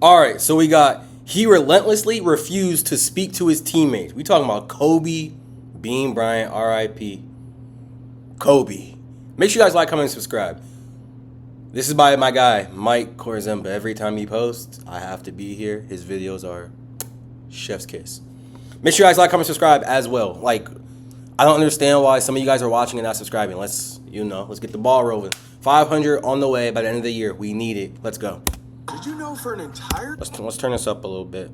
All right, so we got he relentlessly refused to speak to his teammates. We talking about Kobe Bryant, R.I.P. Kobe. Make sure you guys like, comment, and subscribe. This is by my guy, Mike Korzemba. Every time he posts, I have to be here. His videos are chef's kiss. Make sure you guys like, comment, subscribe as well. Like, I don't understand why some of you guys are watching and not subscribing. Let's get the ball rolling. 500 on the way by the end of the year. We need it. Let's go. Did you know for an entire Let's turn this up a little bit.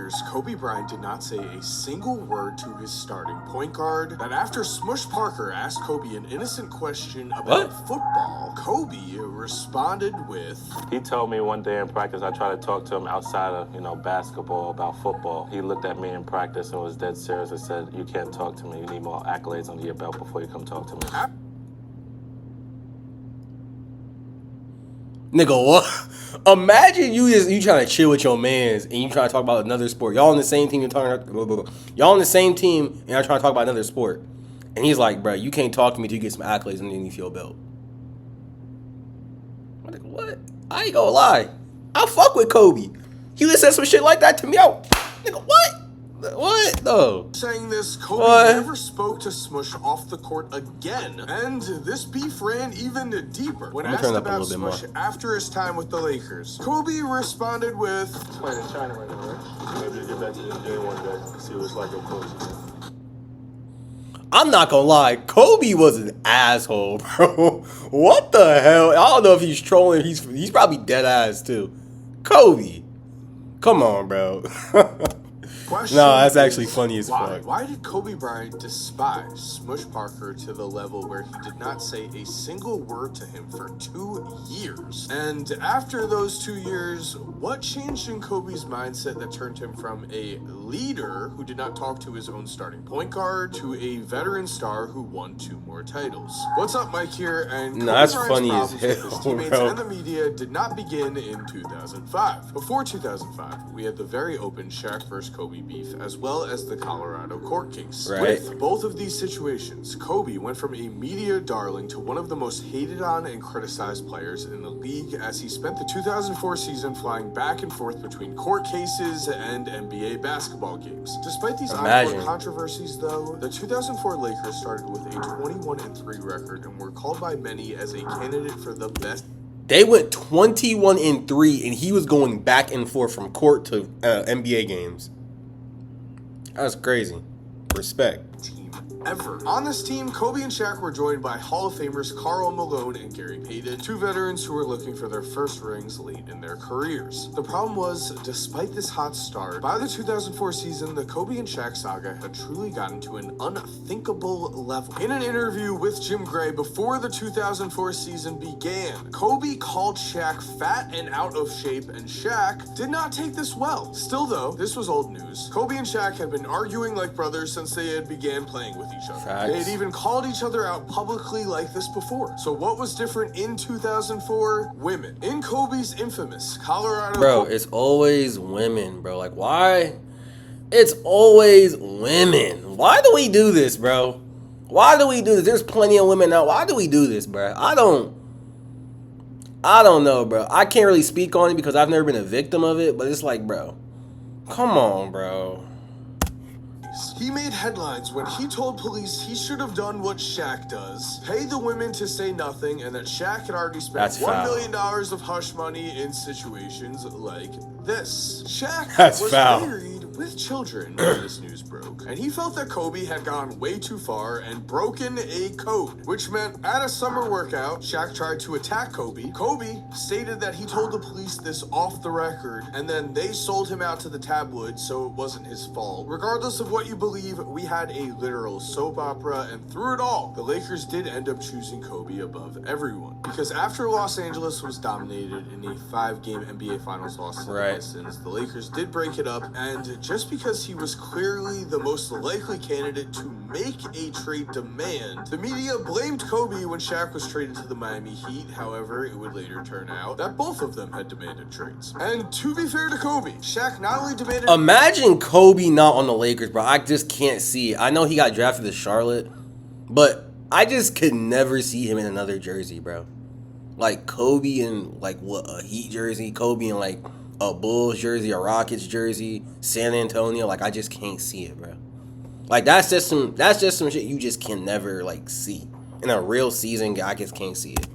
years, Kobe Bryant did not say a single word to his starting point guard? That after Smush Parker asked Kobe an innocent question about football, Kobe responded with, He told me one day in practice, I tried to talk to him outside of, basketball about football. He looked at me in practice and was dead serious and said, you can't talk to me. You need more accolades under your belt before you come talk to me. Nigga, what? Imagine you trying to chill with your mans and you trying to talk about another sport. Y'all on the same team. Y'all on the same team and y'all trying to talk about another sport. And he's like, bro, you can't talk to me till you get some accolades underneath your belt. I'm like, what? I ain't gonna lie. I fuck with Kobe. He would have said some shit like that to me. Nigga, what? What? No. Saying this, Kobe never spoke to Smush off the court again. And this beef ran even deeper. When asked about Smush after his time with the Lakers, Kobe responded with, Playing in China right now, right? Maybe to get back to the NBA one day, see what it's like up close. I'm not gonna lie, Kobe was an asshole, bro. What the hell? I don't know if he's trolling. He's probably dead ass too. Kobe, come on, bro. No, that's actually funny as fuck. Why did Kobe Bryant despise Smush Parker to the level where he did not say a single word to him for 2 years? And after those 2 years, what changed in Kobe's mindset that turned him from a leader who did not talk to his own starting point guard to a veteran star who won 2 more titles? What's up, Mike here? And that's funny as hell, his teammates and the media did not begin in 2005. Before 2005, we had the very open Shaq vs. Kobe beef, as well as the Colorado court case. Right. With both of these situations, Kobe went from a media darling to one of the most hated on and criticized players in the league, as he spent the 2004 season flying back and forth between court cases and NBA basketball games. Despite these ongoing controversies, though, the 2004 Lakers started with a 21-3 record and were called by many as a candidate for the best. They went 21-3, and he was going back and forth from court to NBA games. That's crazy. Respect. Team ever. On this team, Kobe and Shaq were joined by Hall of Famers Karl Malone and Gary Payton, 2 veterans who were looking for their first rings late in their careers. The problem was, despite this hot start, by the 2004 season, the Kobe and Shaq saga had truly gotten to an unthinkable level. In an interview with Jim Gray before the 2004 season began, Kobe called Shaq fat and out of shape, and Shaq did not take this well. Still though, this was old news. Kobe and Shaq had been arguing like brothers since they had began playing with each other. Facts. They had even called each other out publicly like this before. So what was different in 2004? Women. In Kobe's infamous Colorado... Bro, it's always women, bro. Like, why? It's always women. Why do we do this, bro? Why do we do this? There's plenty of women now. Why do we do this, bro? I don't know, bro. I can't really speak on it because I've never been a victim of it, but it's like, bro, come on, bro. He made headlines when he told police he should have done what Shaq does, pay the women to say nothing, and that Shaq had already spent $1 million of hush money in situations like this. Shaq was married with children when this news broke, and he felt that Kobe had gone way too far and broken a code, which meant at a summer workout, Shaq tried to attack Kobe. Kobe stated that he told the police this off the record, and then they sold him out to the tabloids, so it wasn't his fault. Regardless of what you believe, we had a literal soap opera, and through it all, the Lakers did end up choosing Kobe above everyone. Because after Los Angeles was dominated in a 5-game NBA Finals loss to the Pistons, the Lakers did break it up, and just because he was clearly the most likely candidate to make a trade demand, the media blamed Kobe when Shaq was traded to the Miami Heat. However, it would later turn out that both of them had demanded trades. And to be fair to Kobe, Shaq not only demanded... Imagine Kobe not on the Lakers, bro. I just can't see it. I know he got drafted to Charlotte, but I just could never see him in another jersey, bro. like Kobe in like what, a Heat jersey, Kobe in like a Bulls jersey, a Rockets jersey, San Antonio. Like I just can't see it, bro. Like that's just some shit you just can never like see in a real season. I just can't see it.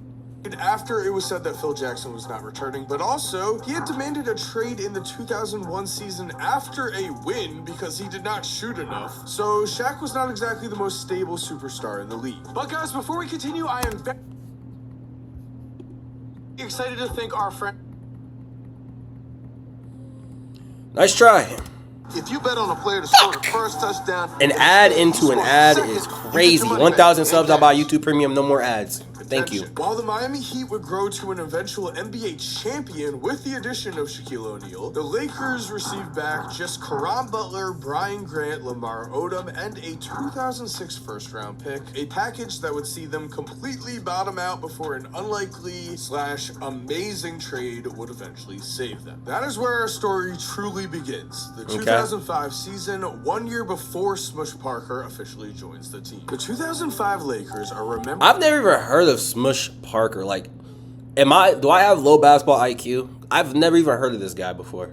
After it was said that Phil Jackson was not returning, but also he had demanded a trade in the 2001 season after a win because he did not shoot enough. So Shaq was not exactly the most stable superstar in the league. But guys, before we continue, I am very excited to thank our friend. Nice try. If you bet on a player to score the first touchdown, An ad into an ad is crazy. 1,000 subs, I'll buy YouTube Premium. No more ads. Thank you. While the Miami Heat would grow to an eventual NBA champion with the addition of Shaquille O'Neal, the Lakers received back just Caron Butler, Brian Grant, Lamar Odom, and a 2006 first-round pick, a package that would see them completely bottom out before an unlikely/amazing trade would eventually save them. That is where our story truly begins. The 2005 season, 1 year before Smush Parker officially joins the team. The 2005 Lakers are remembered. I've never even heard of Smush Parker. Like, do I have low basketball IQ? I've never even heard of this guy before.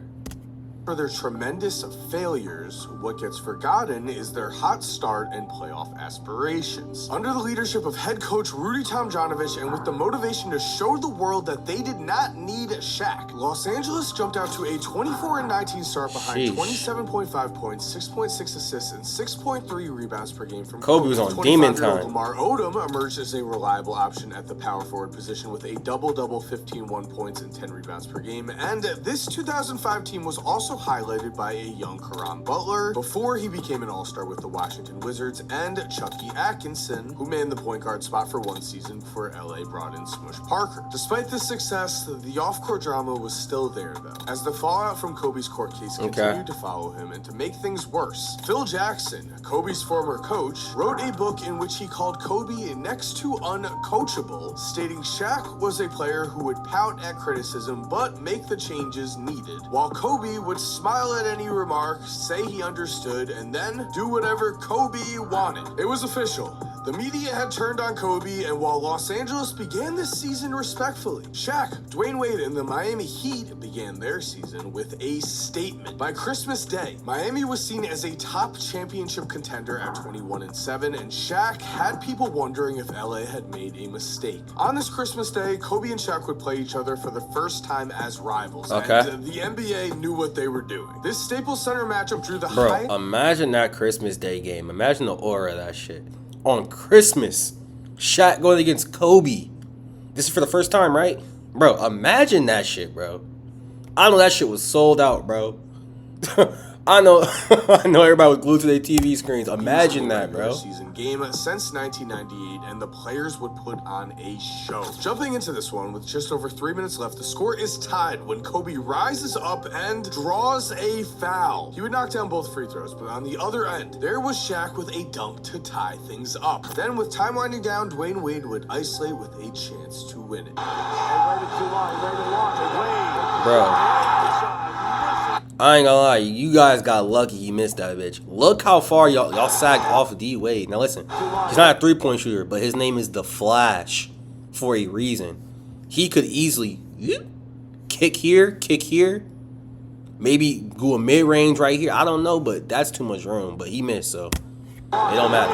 For their tremendous failures, what gets forgotten is their hot start and playoff aspirations. Under the leadership of head coach Rudy Tomjanovich and with the motivation to show the world that they did not need Shaq, Los Angeles jumped out to a 24-19 start behind 27.5 points, 6.6 assists, and 6.3 rebounds per game from Kobe was on demon time. Lamar Odom emerged as a reliable option at the power forward position with a double-double, 15 points and 10 rebounds per game. And this 2005 team was also highlighted by a young Caron Butler before he became an all-star with the Washington Wizards, and Chucky Atkinson, who manned the point guard spot for one season before LA brought in Smush Parker. Despite this success, the off-court drama was still there, though, as the fallout from Kobe's court case continued to follow him. And to make things worse, Phil Jackson, Kobe's former coach, wrote a book in which he called Kobe next to uncoachable, stating Shaq was a player who would pout at criticism but make the changes needed, while Kobe would smile at any remark, say he understood, and then do whatever Kobe wanted. It was official. The media had turned on Kobe, and while Los Angeles began this season respectfully, Shaq, Dwayne Wade, and the Miami Heat began their season with a statement. By Christmas Day, Miami was seen as a top championship contender at 21-7, and Shaq had people wondering if LA had made a mistake. On this Christmas Day, Kobe and Shaq would play each other for the first time as rivals, and the NBA knew what they were doing. This Staples Center matchup drew the high. Imagine that Christmas Day game. Imagine the aura of that shit. On Christmas, Shaq going against Kobe. This is for the first time, right? Bro, imagine that shit, bro. I know that shit was sold out, bro. I know everybody was glued to their TV screens. Imagine that, bro. Season game since 1998, and the players would put on a show. Jumping into this one with just over 3 minutes left, the score is tied when Kobe rises up and draws a foul. He would knock down both free throws, but on the other end, there was Shaq with a dunk to tie things up. Then with time winding down, Dwayne Wade would isolate with a chance to win it. Bro, I ain't gonna lie, you guys got lucky he missed that bitch. Look how far y'all sagged off D Wade. Now listen, he's not a three-point shooter, but his name is The Flash for a reason. He could easily kick here, maybe go a mid-range right here. I don't know, but that's too much room. But he missed, so it don't matter.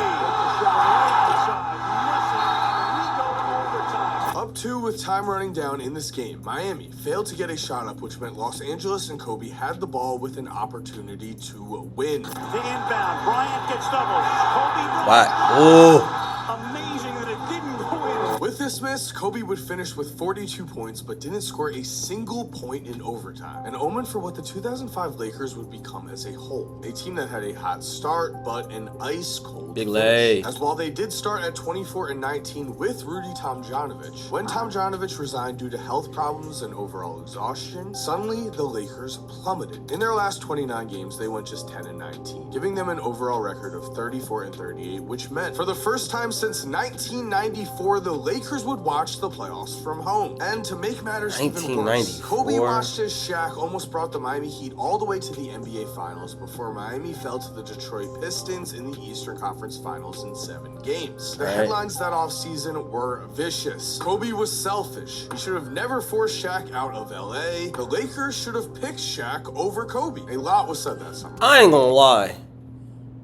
Up 2 with time running down in this game, Miami failed to get a shot up, which meant Los Angeles and Kobe had the ball with an opportunity to win. The inbound, Bryant gets doubled. Kobe Bryant. What? Oh. Amazing that it didn't go in. With this miss, Kobe would finish with 42 points, but didn't score a single point in overtime. An omen for what the 2005 Lakers would become as a whole. A team that had a hot start, but an ice-cold Big finish. lay. As while they did start at 24-19 with Rudy Tomjanovich, when Tomjanovich resigned due to health problems and overall exhaustion, suddenly the Lakers plummeted. In their last 29 games, they went just 10-19, giving them an overall record of 34-38, which meant for the first time since 1994, the Lakers Lakers would watch the playoffs from home. And to make matters even worse, 1994. Kobe watched as Shaq almost brought the Miami Heat all the way to the NBA Finals before Miami fell to the Detroit Pistons in the Eastern Conference Finals in 7 games. The headlines that offseason were vicious. Kobe was selfish. He should have never forced Shaq out of LA. The Lakers should have picked Shaq over Kobe. A lot was said that summer. I ain't gonna lie.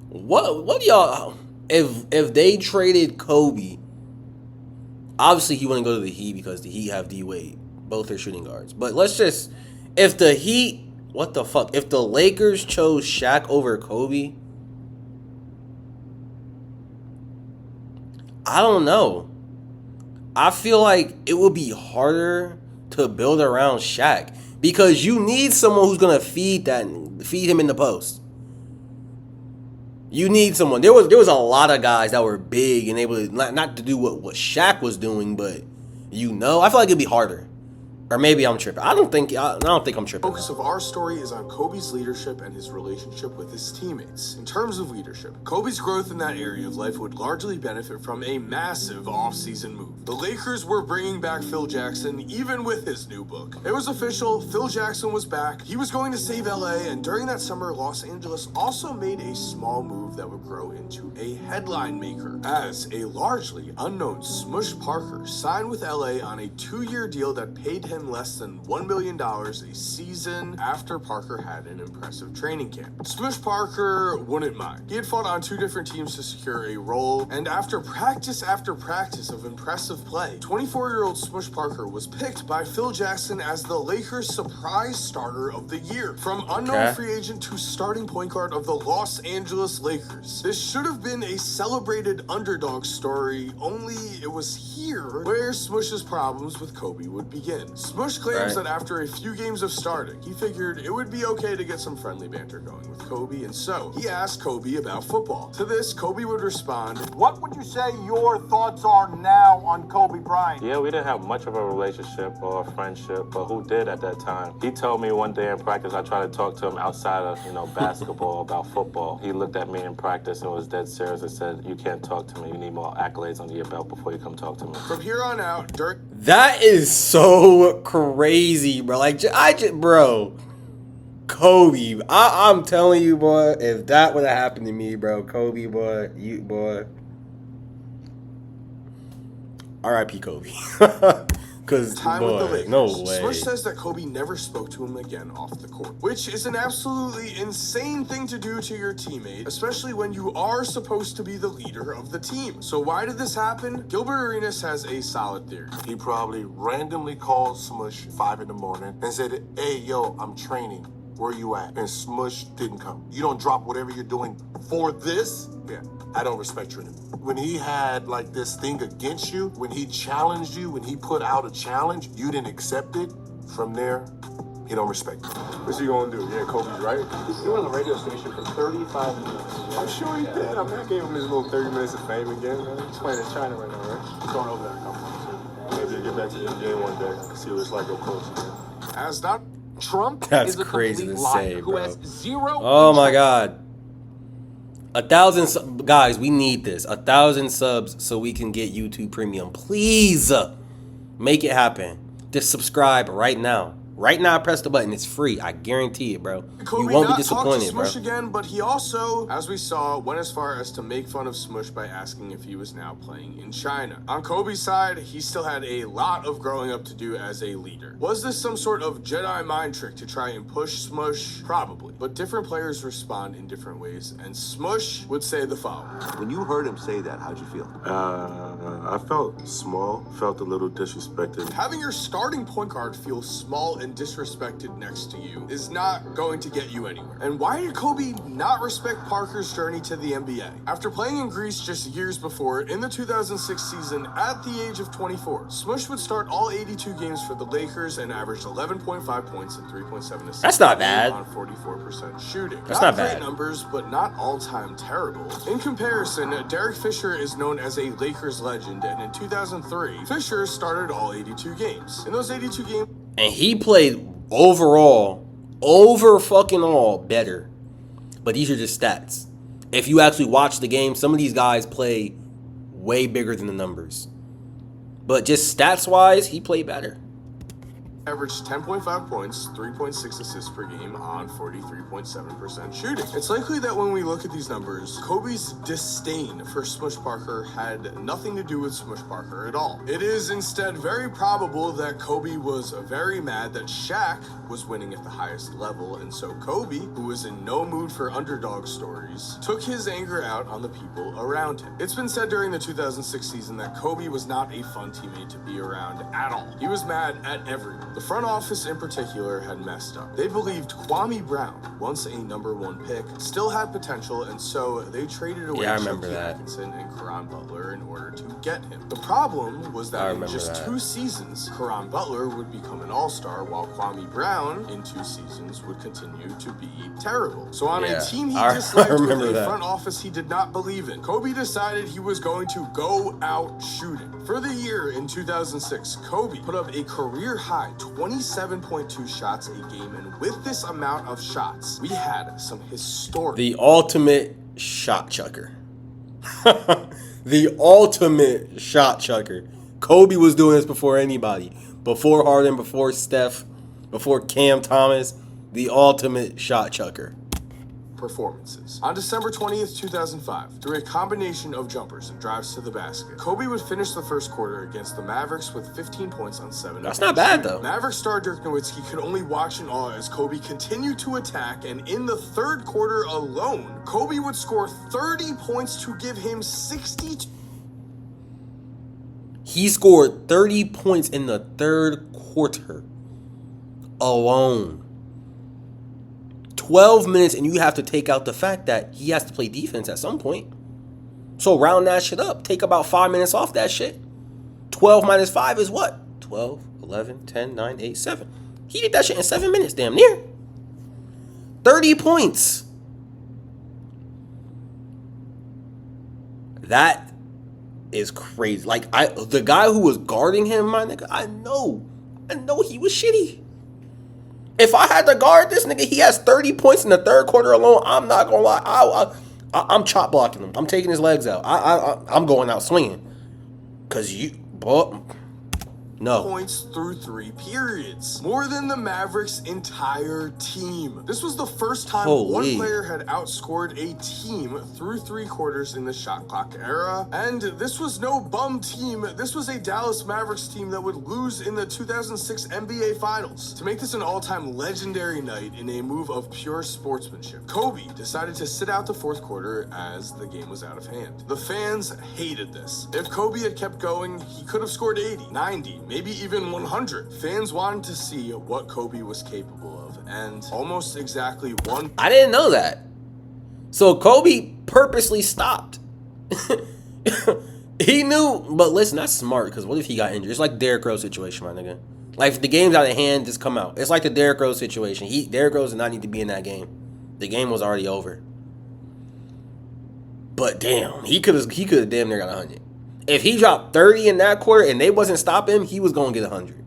What y'all, if they traded Kobe, obviously he wouldn't go to the Heat because the Heat have D-Wade. Both are shooting guards. But let's just, if the Heat, what the fuck? If the Lakers chose Shaq over Kobe, I don't know. I feel like it would be harder to build around Shaq because you need someone who's gonna feed him in the post. You need someone. There was a lot of guys that were big and able to not to do what Shaq was doing, but I feel like it'd be harder. Or maybe I'm tripping. I don't think I'm tripping. The focus of our story is on Kobe's leadership and his relationship with his teammates. In terms of leadership, Kobe's growth in that area of life would largely benefit from a massive offseason move. The Lakers were bringing back Phil Jackson, even with his new book. It was official, Phil Jackson was back. He was going to save LA, and during that summer, Los Angeles also made a small move that would grow into a headline maker, as a largely unknown Smush Parker signed with LA on a 2-year deal that paid him less than $1 million a season after Parker had an impressive training camp. Smush Parker wouldn't mind. He had fought on 2 different teams to secure a role, and after practice of impressive play, 24-year-old Smush Parker was picked by Phil Jackson as the Lakers' surprise starter of the year. From unknown free agent to starting point guard of the Los Angeles Lakers. This should have been a celebrated underdog story, only it was here where Smush's problems with Kobe would begin. Smush claims that after a few games of starting, he figured it would be okay to get some friendly banter going with Kobe, and so he asked Kobe about football. To this, Kobe would respond, What would you say your thoughts are now on Kobe Bryant? Yeah, we didn't have much of a relationship or a friendship, but who did at that time? He told me one day in practice, I tried to talk to him outside of, basketball about football. He looked at me in practice and was dead serious and said, you can't talk to me. You need more accolades under your belt before you come talk to me. From here on out, that is so crazy, bro. Bro, Kobe. I'm telling you, boy, if that would have happened to me, bro, Kobe, boy, R.I.P. Kobe. Because, boy, no way. Smush says that Kobe never spoke to him again off the court, which is an absolutely insane thing to do to your teammate, especially when you are supposed to be the leader of the team. So why did this happen? Gilbert Arenas has a solid theory. He probably randomly called Smush 5 in the morning and said, hey, yo, I'm training. Where you at? And Smush didn't come. You don't drop whatever you're doing for this? Yeah, I don't respect you anymore. When he had like this thing against you, when he challenged you, when he put out a challenge, you didn't accept it. From there, he don't respect you. What's he gonna do? Yeah, Kobe's right. He went on the radio station for 35 minutes. I'm sure he did. I mean, I gave him his little 30 minutes of fame again, man. He's playing in China right now, right? He's going over there a couple months. Maybe he'll get back to the NBA one day. See what it's like up close again. As not Trump That's is a crazy complete to liar say, who bro. has zero. Oh my God. 1,000 guys, we need this. 1,000 subs so we can get YouTube Premium. Please make it happen. Just subscribe right now. Right now, press the button. It's free. I guarantee it, bro. Kobe You won't be not talk to disappointed, bro. Smush again, but he also, as we saw, went as far as to make fun of Smush by asking if he was now playing in China. On Kobe's side, he still had a lot of growing up to do as a leader. Was this some sort of Jedi mind trick to try and push Smush? Probably. But different players respond in different ways, and Smush would say the following. When you heard him say that, how'd you feel? I felt small, felt a little disrespected. Having your starting point guard feel small and disrespected next to you is not going to get you anywhere. And why did Kobe not respect Parker's journey to the NBA? After playing in Greece just years before, in the 2006 season, at the age of 24, Smush would start all 82 games for the Lakers and averaged 11.5 points and 3.7 assists. That's not bad. On 44% shooting. That's not great bad. numbers, but not all-time terrible. In comparison, Derek Fisher is known as a Lakers legend, and in 2003, Fisher started all 82 games. In those 82 games, And he played overall, over fucking all, better. But these are just stats. If you actually watch the game, some of these guys play way bigger than the numbers. But just stats-wise, he played better. Averaged 10.5 points, 3.6 assists per game on 43.7% shooting. It's likely that when we look at these numbers, Kobe's disdain for Smush Parker had nothing to do with Smush Parker at all. It is instead very probable that Kobe was very mad that Shaq was winning at the highest level, and so Kobe, who was in no mood for underdog stories, took his anger out on the people around him. It's been said during the 2006 season that Kobe was not a fun teammate to be around at all. He was mad at everyone. The front office in particular had messed up. They believed Kwame Brown, once a #1 pick, still had potential, and so they traded away Chucky Atkinson and Caron Butler in order to get him. The problem was that in just 2 seasons, Caron Butler would become an all-star, while Kwame Brown, in 2 seasons, would continue to be terrible. So on a team he disliked with a front office he did not believe in, Kobe decided he was going to go out shooting. For the year in 2006, Kobe put up a career-high 27.2 shots a game, and with this amount of shots, we had some historic... The ultimate shot chucker. The ultimate shot chucker. Kobe was doing this before anybody. Before Harden, before Steph, before Cam Thomas. The ultimate shot chucker. Performances. On December 20th, 2005, through a combination of jumpers and drives to the basket, Kobe would finish the first quarter against the Mavericks with 15 points on 7. That's not bad, though. Mavericks star Dirk Nowitzki could only watch in awe as Kobe continued to attack, and in the third quarter alone, Kobe would score 30 points to give him 62. He scored 30 points in the third quarter alone. 12 minutes, and you have to take out the fact that he has to play defense at some point. So round that shit up. Take about 5 minutes off that shit. 12 minus 5 is what? 12, 11, 10, 9, 8, 7. He did that shit in 7 minutes, damn near. 30 points. That is crazy. Like, the guy who was guarding him, my nigga, I know he was shitty. If I had to guard this nigga, he has 30 points in the third quarter alone. I'm not gonna lie. I'm chop blocking him. I'm taking his legs out. I'm going out swinging. Cause no. Points through 3 periods. More than the Mavericks' entire team. This was the first time one player had outscored a team through 3 quarters in the shot clock era. And this was no bum team. This was a Dallas Mavericks team that would lose in the 2006 NBA Finals. To make this an all-time legendary night in a move of pure sportsmanship, Kobe decided to sit out the fourth quarter as the game was out of hand. The fans hated this. If Kobe had kept going, he could have scored 80, 90, maybe even 100. Fans wanted to see what Kobe was capable of, and almost exactly one... I didn't know that. So Kobe purposely stopped. He knew, but listen, that's smart, because what if he got injured? It's like the Derrick Rose situation, my nigga. Like, if the game's out of hand, just come out. It's like the Derrick Rose situation. Derrick Rose did not need to be in that game. The game was already over. But damn, he could have damn near got 100. If he dropped 30 in that quarter and they wasn't stopping him, he was going to get 100.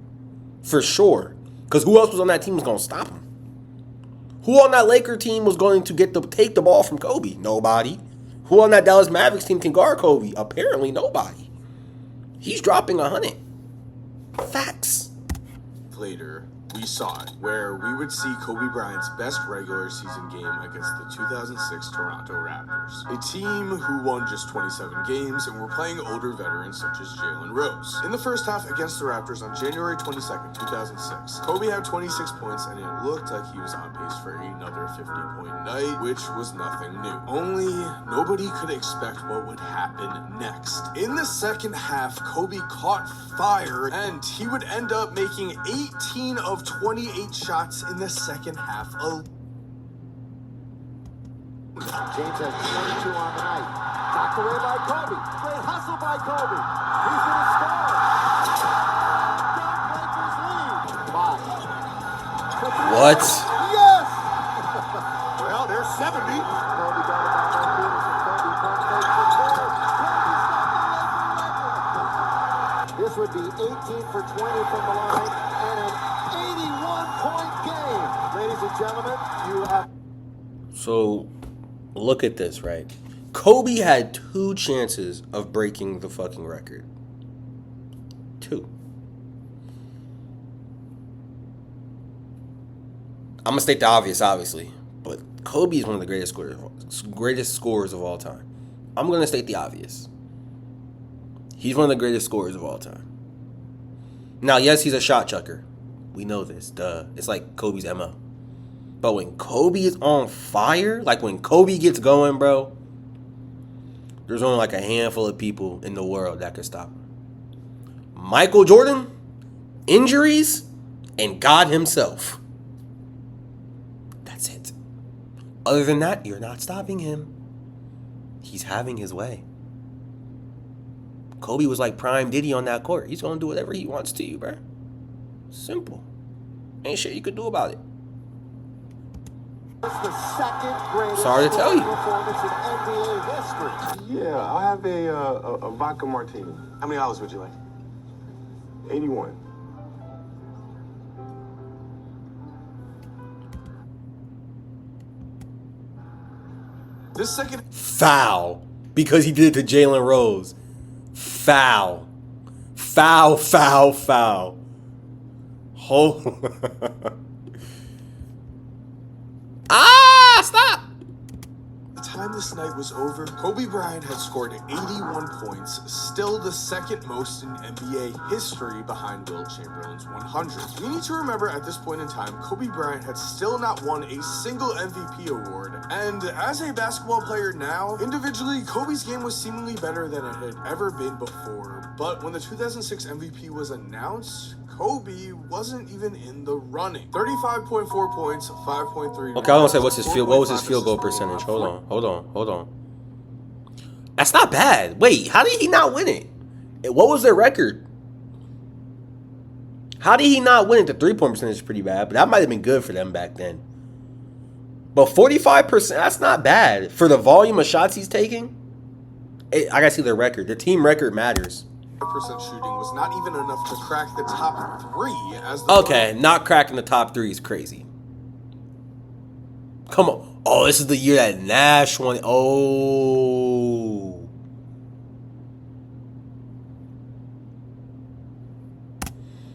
For sure. Because who else was on that team was going to stop him? Who on that Laker team was going to take the ball from Kobe? Nobody. Who on that Dallas Mavericks team can guard Kobe? Apparently nobody. He's dropping 100. Facts. Later, we saw it, where we would see Kobe Bryant's best regular season game against the 2006 Toronto Raptors, a team who won just 27 games and were playing older veterans such as Jalen Rose. In the first half against the Raptors on January 22nd, 2006, Kobe had 26 points, and it looked like he was on pace for another 50-point night, which was nothing new. Only nobody could expect what would happen next. In the second half, Kobe caught fire, and he would end up making 18 of 28 shots in the second half alone. James has 22 on the night. Knocked away by Kobe. Great hustle by Kobe. He's going to score. Lakers lead. 5. What? Yes! Well, there's 70. Kobe got it by Martinez, and Kobe pump fake for goal. Kobe stopped the Laker record. This would be 18 for 20 from the line and an 81-point game. Ladies and gentlemen, you have... So, look at this, right? Kobe had 2 chances of breaking the fucking record. 2. I'm going to state the obvious, obviously. But Kobe is one of the greatest scorers of all time. I'm going to state the obvious. He's one of the greatest scorers of all time. Now, yes, he's a shot chucker. We know this. Duh. It's like Kobe's MO. But when Kobe is on fire, like when Kobe gets going, bro, there's only like a handful of people in the world that could stop him. Michael Jordan, injuries, and God himself. That's it. Other than that, you're not stopping him. He's having his way. Kobe was like Prime Diddy on that court. He's going to do whatever he wants to you, bro. Simple. Ain't shit you could do about it. It's the second greatest Sorry to tell you. performance in NBA history. Yeah, I'll have a vodka martini. How many hours would you like? 81. This second Foul. Because he did it to Jalen Rose. Foul. Foul, foul, foul. Oh. Stop. By the time this night was over, Kobe Bryant had scored 81 points, still the second most in NBA history behind Will Chamberlain's 100. We need to remember at this point in time, Kobe Bryant had still not won a single MVP award, and as a basketball player now, individually, Kobe's game was seemingly better than it had ever been before, but when the 2006 MVP was announced, Kobe wasn't even in the running. 35.4 points, 5.3. Okay, I want to say what was his field goal percentage? Hold on. That's not bad. Wait, how did he not win it? What was their record? How did he not win it? The 3-point percentage is pretty bad, but that might have been good for them back then. But 45%, that's not bad. For the volume of shots he's taking, I gotta see their record. The team record matters. Percent shooting was not even enough to crack the top 3 as the Okay, not cracking the top 3 is crazy. Come on. Oh, this is the year that Nash won. Oh.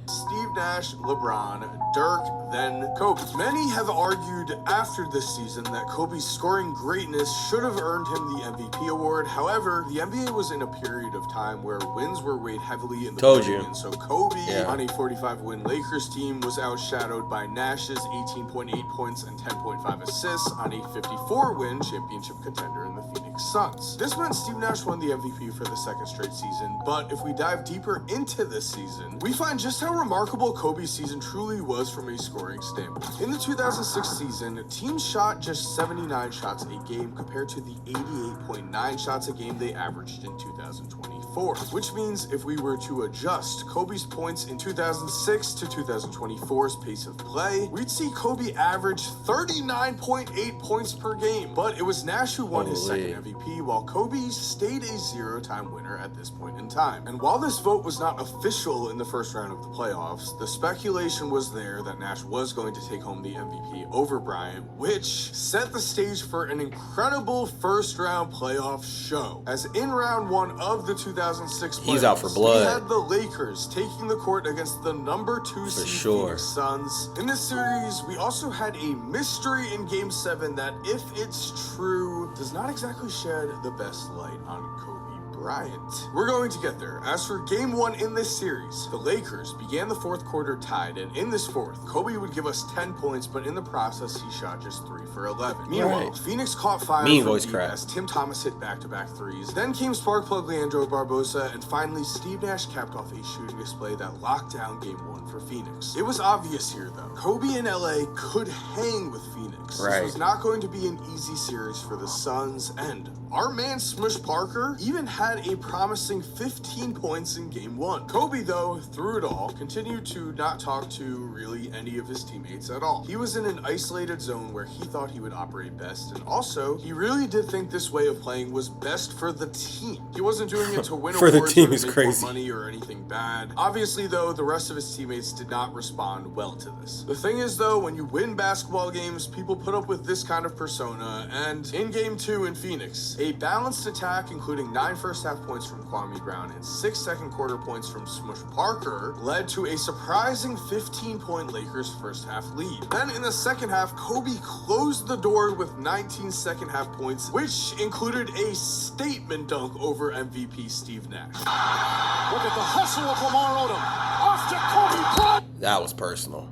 Steve Nash, LeBron, Dirk, then Kobe. Many have argued after this season that Kobe's scoring greatness should have earned him the MVP award. However, the NBA was in a period of time where wins were weighed heavily in the voting, and so Kobe on a 45-win Lakers team was outshadowed by Nash's 18.8 points and 10.5 assists on a 54-win championship contender in the Phoenix Suns. This meant Steve Nash won the MVP for the second straight season, but if we dive deeper into this season, we find just how remarkable Kobe's season truly was from a scoring standpoint. In the 2006 season, teams shot just 79 shots a game compared to the 88.9 shots a game they averaged in 2024, which means if we were to adjust Kobe's points in 2006 to 2024's pace of play, we'd see Kobe average 39.8 points per game. But it was Nash who won his second MVP, while Kobe stayed a zero-time winner at this point in time. And while this vote was not official in the first round of the playoffs, the speculation was there that Nash was going to take home the MVP over Bryant, which set the stage for an incredible first-round playoff show. As in round 1 of the 2006 playoffs, he's out for blood. We had the Lakers taking the court against the number 2 seed Phoenix Suns. In this series, we also had a mystery in Game 7 that, if it's true, does not exactly shed the best light on Kobe Bryant. We're going to get there. As for Game 1 in this series, the Lakers began the fourth quarter tied, and in this fourth, Kobe would give us 10 points, but in the process, he shot just 3 for 11. Meanwhile, Phoenix caught fire from deep as Tim Thomas hit back-to-back threes. Then came spark plug Leandro Barbosa, and finally, Steve Nash capped off a shooting display that locked down Game 1 for Phoenix. It was obvious here, though. Kobe in LA could hang with Phoenix. This was not going to be an easy series for the Suns, and our man Smush Parker even had a promising 15 points in Game 1. Kobe, though, through it all, continued to not talk to really any of his teammates at all. He was in an isolated zone where he thought he would operate best, and also, he really did think this way of playing was best for the team. He wasn't doing it to win for awards the team or is make crazy. more money or anything bad. Obviously, though, the rest of his teammates did not respond well to this. The thing is, though, when you win basketball games, people put up with this kind of persona, and in Game 2 in Phoenix, A balanced attack, including 9 first-half points from Kwame Brown and 6 second-quarter points from Smush Parker, led to a surprising 15-point Lakers first-half lead. Then in the second half, Kobe closed the door with 19 second-half points, which included a statement dunk over MVP Steve Nash. Look at the hustle of Lamar Odom. Off to Kobe Bryant. That was personal.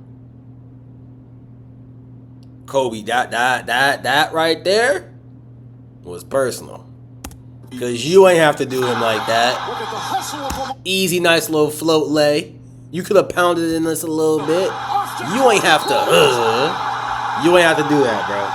Kobe, that right there was personal. Because you ain't have to do him like that. Look at the hustle of Lamar. Easy, nice little float lay. You could have pounded in this a little bit. You ain't have to, you ain't have to do that, bro.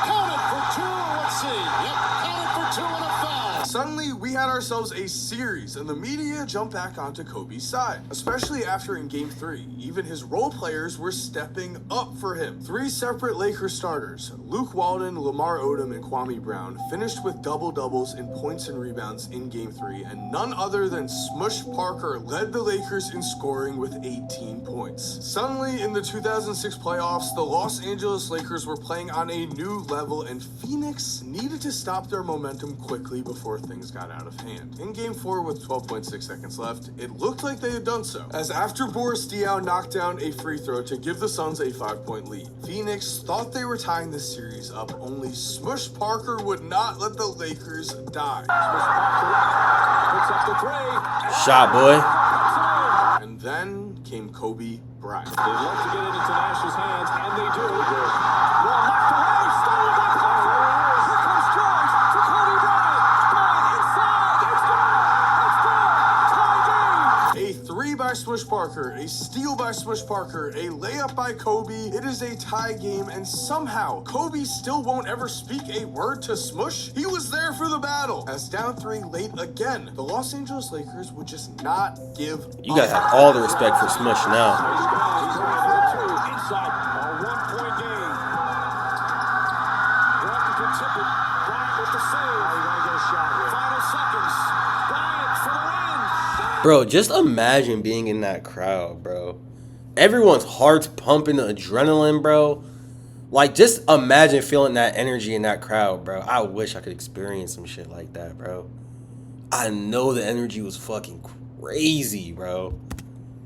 Counted for 2. Let's see. Yep, counted for 2 and a foul. Suddenly, we had ourselves a series, and the media jumped back onto Kobe's side, especially after in Game 3. Even his role players were stepping up for him. 3 separate Lakers starters, Luke Walton, Lamar Odom, and Kwame Brown, finished with double-doubles in points and rebounds in Game 3, and none other than Smush Parker led the Lakers in scoring with 18 points. Suddenly, in the 2006 playoffs, the Los Angeles Lakers were playing on a new level, and Phoenix needed to stop their momentum quickly before things got out of hand. In Game 4, with 12.6 seconds left, it looked like they had done so, as after Boris Diaw knocked down a free throw to give the Suns a 5-point lead, Phoenix thought they were tying the series up, only Smush Parker would not let the Lakers die. Picks up the 3. Shot, boy. And then came Kobe Bryant. They'd love to get it into Nash's hands, and they do. Well, knocked away, stolen by Parker. Here comes George to Kobe Bryant. Bryant inside. It's good. Tie game. A 3 by Smush Parker, a steal by Smush Parker, a layup by Kobe. It is a tie game, and somehow Kobe still won't ever speak a word to Smush. He was there for the battle. As down 3 late again, the Los Angeles Lakers would just not give You gotta have all the respect for Smush now. Inside, a 1-point game. Bryant can tip it. Bryant with the save. You gotta get a shot here. Final seconds. Bryant for the win. Bro, just imagine being in that crowd, bro. Everyone's heart's pumping, the adrenaline, bro. Like, just imagine feeling that energy in that crowd, bro. I wish I could experience some shit like that, bro. I know the energy was fucking crazy, bro.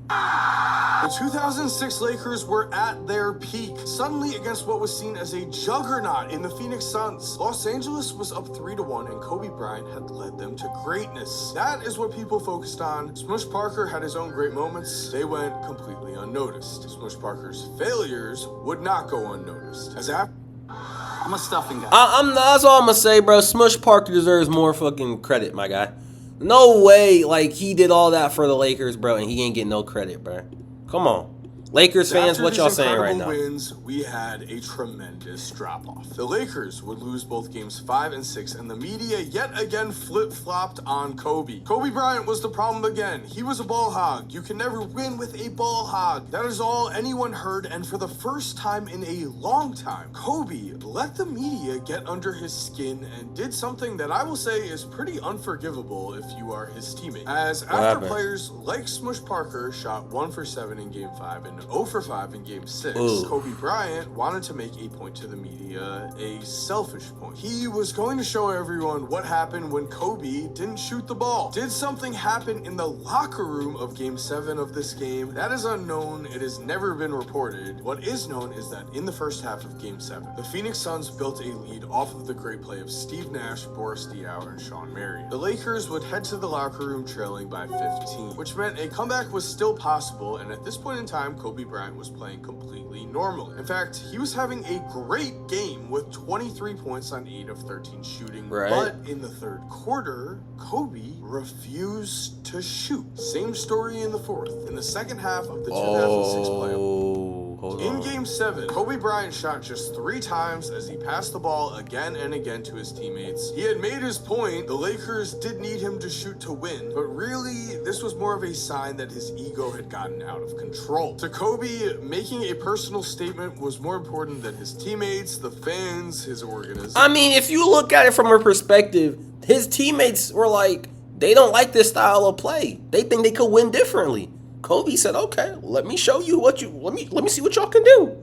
The 2006 Lakers were at their peak, suddenly against what was seen as a juggernaut in the Phoenix Suns. Los Angeles was up 3-1, and Kobe Bryant had led them to greatness. That is what people focused on. Smush Parker had his own great moments. They went completely unnoticed. Smush Parker's failures would not go unnoticed. I'm a stuffing guy. That's all I'm gonna say, bro. Smush Parker deserves more fucking credit, my guy. No way, like, he did all that for the Lakers, bro, and he ain't getting no credit, bro. Come on. Lakers fans, After what these y'all saying right incredible now? wins, we had a tremendous drop-off. The Lakers would lose both games 5 and 6, and the media yet again flip-flopped on Kobe. Kobe Bryant was the problem again. He was a ball hog. You can never win with a ball hog. That is all anyone heard, and for the first time in a long time, Kobe let the media get under his skin and did something that I will say is pretty unforgivable if you are his teammate. As after happened? players like Smush Parker shot 1 for 7 in Game 5 and 0 for 5 in Game 6, Ooh. Kobe Bryant wanted to make a point to the media, a selfish point. He was going to show everyone what happened when Kobe didn't shoot the ball. Did something happen in the locker room of Game 7 of this game? That is unknown. It has never been reported. What is known is that in the first half of Game 7, the Phoenix Suns built a lead off of the great play of Steve Nash, Boris Diaw, and Sean Marion. The Lakers would head to the locker room trailing by 15, which meant a comeback was still possible, and at this point in time, Kobe Bryant was playing completely normally. In fact, he was having a great game with 23 points on 8 of 13 shooting. Right. But in the third quarter, Kobe refused to shoot. Same story in the fourth. In the second half of the 2006 playoff. Hold In on. Game 7, Kobe Bryant shot just 3 times as he passed the ball again and again to his teammates. He had made his point. The Lakers did need him to shoot to win, but really, this was more of a sign that his ego had gotten out of control. To Kobe, making a personal statement was more important than his teammates, the fans, his organization. I mean, if you look at it from a perspective, his teammates were like, they don't like this style of play. They think they could win differently. Kobe said, okay, let me show you what you, let me see what y'all can do.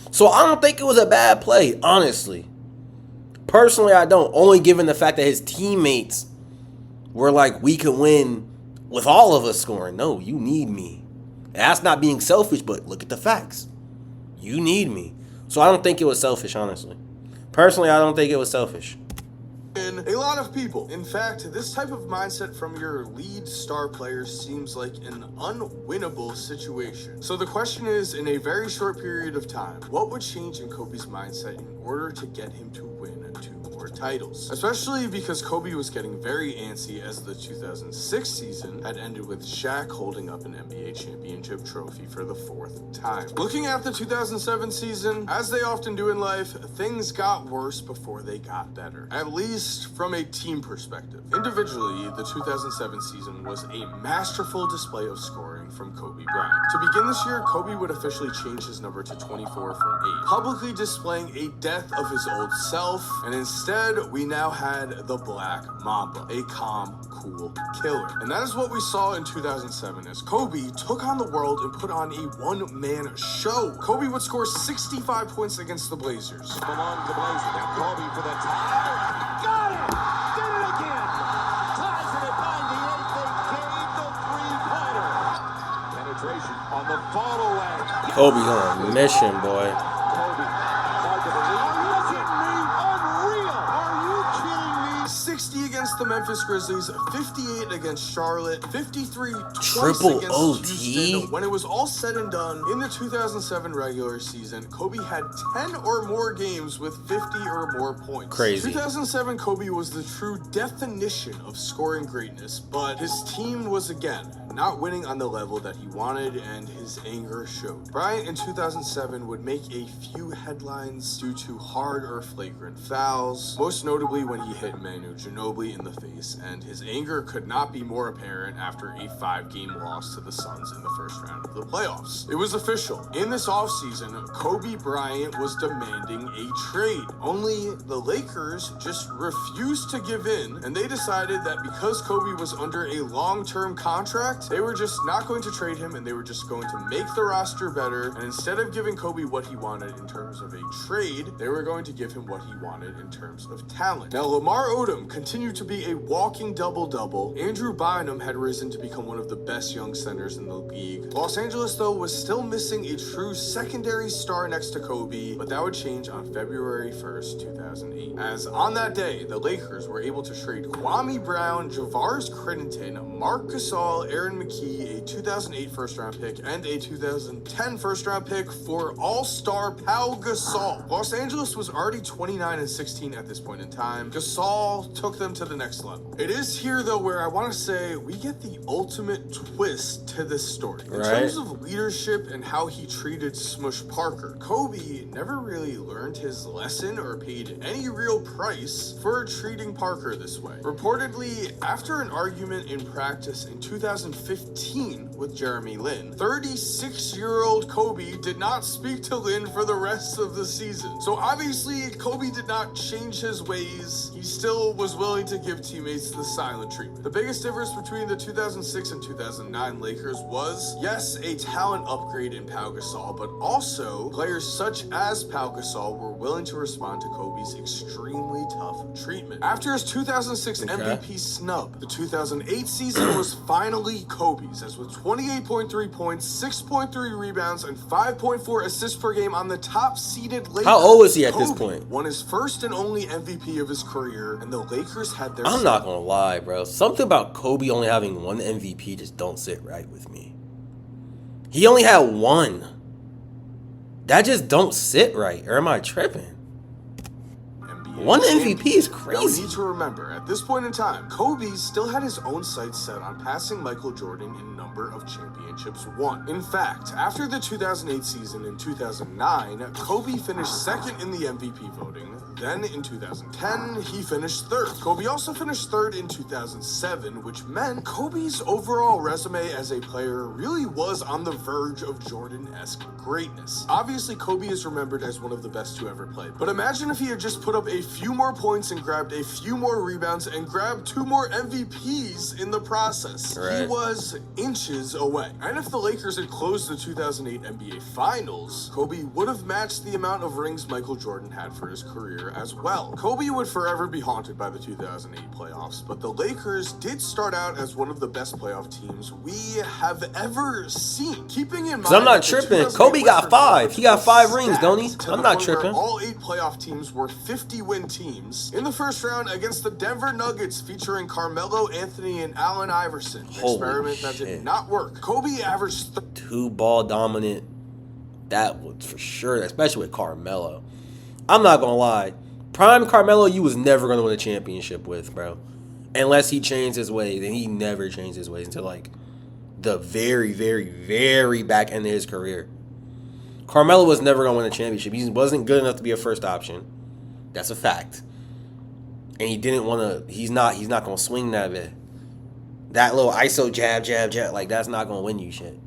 So I don't think it was a bad play, honestly. Personally, I don't. Only given the fact that his teammates were like, we can win with all of us scoring. No, you need me. And that's not being selfish, but look at the facts. You need me. So I don't think it was selfish, honestly. Personally, I don't think it was selfish. A lot of people. In fact, this type of mindset from your lead star players seems like an unwinnable situation. So the question is, in a very short period of time, what would change in Kobe's mindset in order to get him to win 2 more titles? Especially because Kobe was getting very antsy as the 2006 season had ended with Shaq holding up an NBA championship trophy for the 4th time. Looking at the 2007 season, as they often do in life, things got worse before they got better. At least from a team perspective. Individually, the 2007 season was a masterful display of scoring from Kobe Bryant. To begin this year, Kobe would officially change his number to 24 from 8, publicly displaying a death of his old self, and instead, we now had the Black Mamba, a calm, cool killer. And that is what we saw in 2007 as Kobe took on the world and put on a one-man show. Kobe would score 65 points against the Blazers. Belong to the Blazers. Now Kobe for the tie. Got it! Did it again! Ties it at 98. They gave the three-pointer. Penetration on the fall away. Kobe's on a mission, boy. Kobe, hard to believe. Are you kidding me? Unreal! Are you kidding me? 60 against the Memphis Grizzlies, 58 against Charlotte, 53 Triple twice against Houston. When it was all said and done, in the 2007 regular season, Kobe had 10 or more games with 50 or more points. Crazy. 2007 Kobe was the true definition of scoring greatness, but his team was again not winning on the level that he wanted, and his anger showed. Bryant in 2007 would make a few headlines due to hard or flagrant fouls, most notably when he hit Manu Ginobili in the face, and his anger could not be more apparent after a 5-game loss to the Suns in the first round of the playoffs. It was official. In this offseason, Kobe Bryant was demanding a trade. Only the Lakers just refused to give in, and they decided that because Kobe was under a long-term contract, they were just not going to trade him, and they were just going to make the roster better, and instead of giving Kobe what he wanted in terms of a trade, they were going to give him what he wanted in terms of talent. Now, Lamar Odom continued to be a walking double-double. Andrew Bynum had risen to become one of the best young centers in the league. Los Angeles, though, was still missing a true secondary star next to Kobe, but that would change on February 1st, 2008. As on that day, the Lakers were able to trade Kwame Brown, Javaris Crittenton, Marc Gasol, Aaron McKee, a 2008 first-round pick, and a 2010 first-round pick for all-star Pau Gasol. Los Angeles was already 29-16 at this point in time. Gasol took them to the next level. It is here, though, where I want to say we get the ultimate twist to this story. In terms of leadership and how he treated Smush Parker, Kobe never really learned his lesson or paid any real price for treating Parker this way. Reportedly, after an argument in practice in 2015 with Jeremy Lin, 36-year-old Kobe did not speak to Lin for the rest of the season. So obviously, Kobe did not change his ways. He still was willing to give teammates the silent treatment. The biggest difference between the 2006 and 2009 Lakers was, yes, a talent upgrade in Pau Gasol, but also players such as Pau Gasol were willing to respond to Kobe's extremely tough treatment. After his 2006 MVP snub, the 2008 season was finally Kobe's, as with 28.3 points, 6.3 rebounds, and 5.4 assists per game on the top-seeded Lakers. How old is he at this point? Won his first and only MVP of his career, and the Lakers had their... I'm not gonna lie, bro. Something about Kobe only having one MVP just don't sit right with me. He only had one. That just don't sit right. Or am I tripping? One MVP is crazy. Now we need to remember, at this point in time, Kobe still had his own sights set on passing Michael Jordan in number of championships won. In fact, after the 2008 season in 2009, Kobe finished second in the MVP voting. Then in 2010, he finished third. Kobe also finished third in 2007, which meant Kobe's overall resume as a player really was on the verge of Jordan-esque greatness. Obviously, Kobe is remembered as one of the best to ever play, but imagine if he had just put up a few more points and grabbed a few more rebounds and grabbed 2 more MVPs in the process. Right. He was inches away. And if the Lakers had closed the 2008 NBA Finals, Kobe would have matched the amount of rings Michael Jordan had for his career as well. Kobe would forever be haunted by the 2008 playoffs, but the Lakers did start out as one of the best playoff teams we have ever seen. Keeping in mind, I'm not tripping. Kobe got 5. He got 5 rings, don't he? I'm not tripping. All 8 playoff teams were 50-win teams. In the first round against the Denver Nuggets, featuring Carmelo Anthony and Allen Iverson. Experiment that did not work. Kobe averaged 2 ball dominant. That was for sure, especially with Carmelo. I'm not gonna lie. Prime Carmelo, you was never gonna win a championship with, bro. Unless he changed his ways, and he never changed his ways until like the very, very, very back end of his career. Carmelo was never gonna win a championship. He wasn't good enough to be a first option. That's a fact. And he didn't want to. He's not gonna swing that bit. That little ISO jab, like that's not gonna win you shit.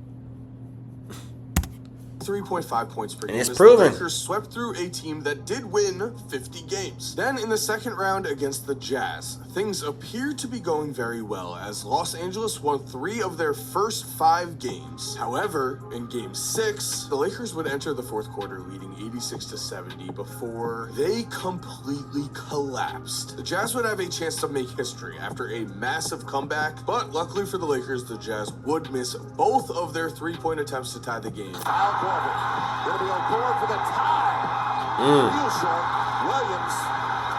3.5 points per game. And it's as proven. The Lakers swept through a team that did win 50 games. Then in the second round against the Jazz, things appeared to be going very well as Los Angeles won 3 of their first 5 games. However, in Game 6, the Lakers would enter the fourth quarter leading 86-70 before they completely collapsed. The Jazz would have a chance to make history after a massive comeback, but luckily for the Lakers, the Jazz would miss both of their 3-point attempts to tie the game. Gonna be on board for the tie. Real short. Williams.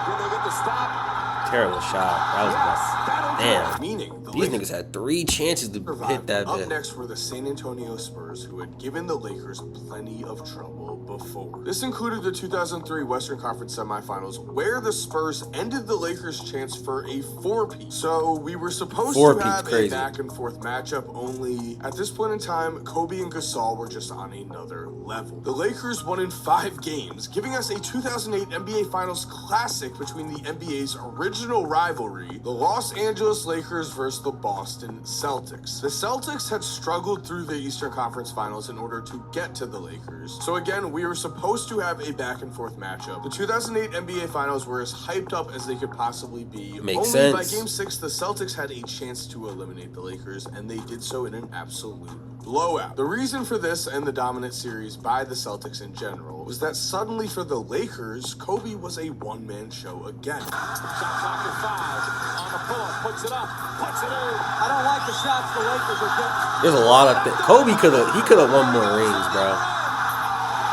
Can they get the stop? Terrible shot. That was best. Damn. Meaning, the These Lakers niggas had 3 chances to hit that up bit. next were the San Antonio Spurs, who had given the Lakers plenty of trouble before. This included the 2003 Western Conference semifinals, where the Spurs ended the Lakers' chance for a 4-peat. So we were supposed to have a back-and-forth matchup, only at this point in time, Kobe and Gasol were just on another level. The Lakers won in 5 games, giving us a 2008 NBA Finals classic between the NBA's original rivalry, the Los Angeles Lakers versus the Boston Celtics. The Celtics had struggled through the Eastern Conference Finals in order to get to the Lakers. So again, we were supposed to have a back-and-forth matchup. The 2008 NBA Finals were as hyped up as they could possibly be. Makes Only sense. by Game 6, the Celtics had a chance to eliminate the Lakers, and they did so in an absolute blowout. The reason for this and the dominant series by the Celtics in general was that suddenly for the Lakers, Kobe was a one-man show again. Shot clock at 5. On the pull-up. Puts it up. Puts it in. I don't like the shots the Lakers are getting. There's a lot of things. Kobe could have won more rings, bro.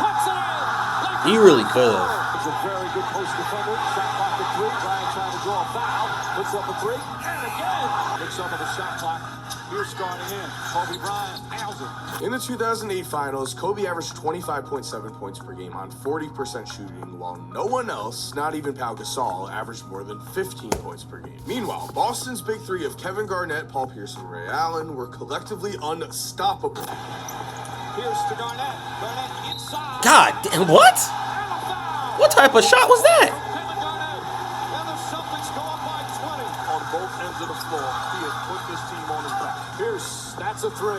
Puts it in. He really could have. It's a very good post defender. Shot clock at 3. Bryant trying to draw a foul. Puts up a 3. And again. Picks up on the shot clock. Here's starting in. Kobe Bryant nails it. In the 2008 Finals, Kobe averaged 25.7 points per game on 40% shooting, while no one else, not even Pau Gasol, averaged more than 15 points per game. Meanwhile, Boston's big 3 of Kevin Garnett, Paul Pierce, and Ray Allen were collectively unstoppable. Here's to Garnett. Garnett inside. God damn, what? And a foul. What type of shot was that? Kevin Garnett. And the Celtics go up by 20. On both ends of the floor, he has put this team on his back. Pierce, that's a 3.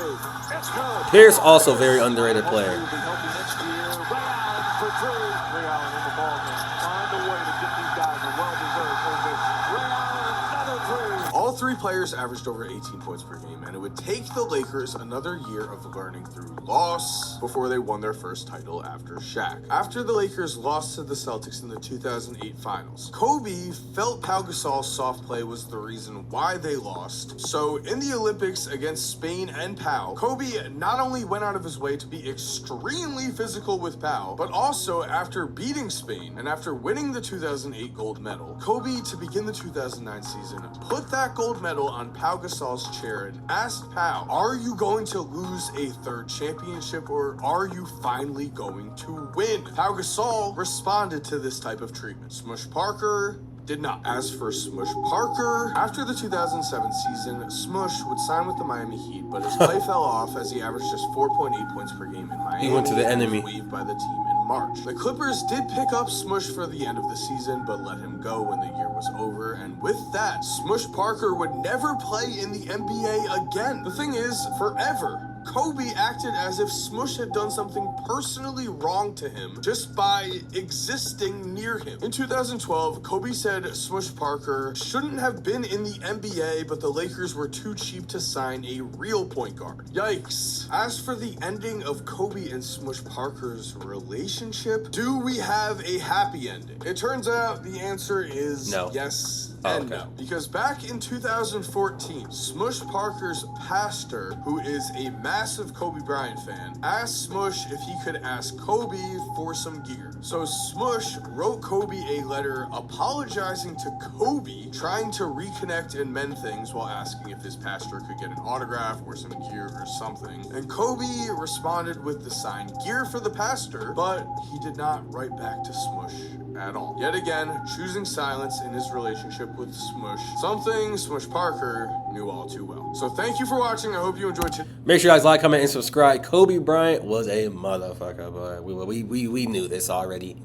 It's good. Pierce also a very underrated player. He'll be healthy next year. Ray Allen for 3. Ray Allen in the ballgame. Find a way to get these guys a well-deserved ovation. Ray Allen, another 3. All 3 players averaged over 18 points per game, and it would take the Lakers another year of learning through loss before they won their first title after Shaq. After the Lakers lost to the Celtics in the 2008 Finals, Kobe felt Pau Gasol's soft play was the reason why they lost. So in the Olympics against Spain and Pau, Kobe not only went out of his way to be extremely physical with Pau, but also after beating Spain and after winning the 2008 gold medal, Kobe, to begin the 2009 season, put that gold medal on Pau Gasol's chair and asked Pau, "Are you going to lose a 3rd championship, or are you finally going to win?" Pau Gasol responded to this type of treatment. Smush Parker did not. As for Smush Parker, after the 2007 season, Smush would sign with the Miami Heat, but his play fell off as he averaged just 4.8 points per game in Miami. He went to the and enemy. was waived by the team in March. The Clippers did pick up Smush for the end of the season, but let him go when the year was over, and with that, Smush Parker would never play in the NBA again. The thing is, forever, Kobe acted as if Smush had done something personally wrong to him just by existing near him. In 2012, Kobe said Smush Parker shouldn't have been in the NBA, but the Lakers were too cheap to sign a real point guard. Yikes. As for the ending of Kobe and Smush Parker's relationship, do we have a happy ending? It turns out the answer is no. Yes and no. Because back in 2014, Smush Parker's pastor, who is a massive Kobe Bryant fan, asked Smush if he could ask Kobe for some gear. So Smush wrote Kobe a letter apologizing to Kobe, trying to reconnect and mend things while asking if his pastor could get an autograph or some gear or something. And Kobe responded with the signed gear for the pastor, but he did not write back to Smush at all. Yet again, choosing silence in his relationship with Smush, something Smush Parker knew all too well. So thank you for watching. I hope you enjoyed it. Make sure you guys like, comment, and subscribe. Kobe Bryant was a motherfucker, but we knew this already.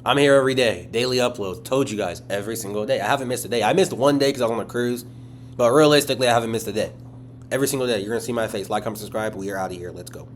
I'm here every day, daily uploads. Told you guys every single day. I haven't missed a day. I missed one day because I was on a cruise, but realistically, I haven't missed a day. Every single day, you're gonna see my face. Like, comment, subscribe. We are out of here. Let's go.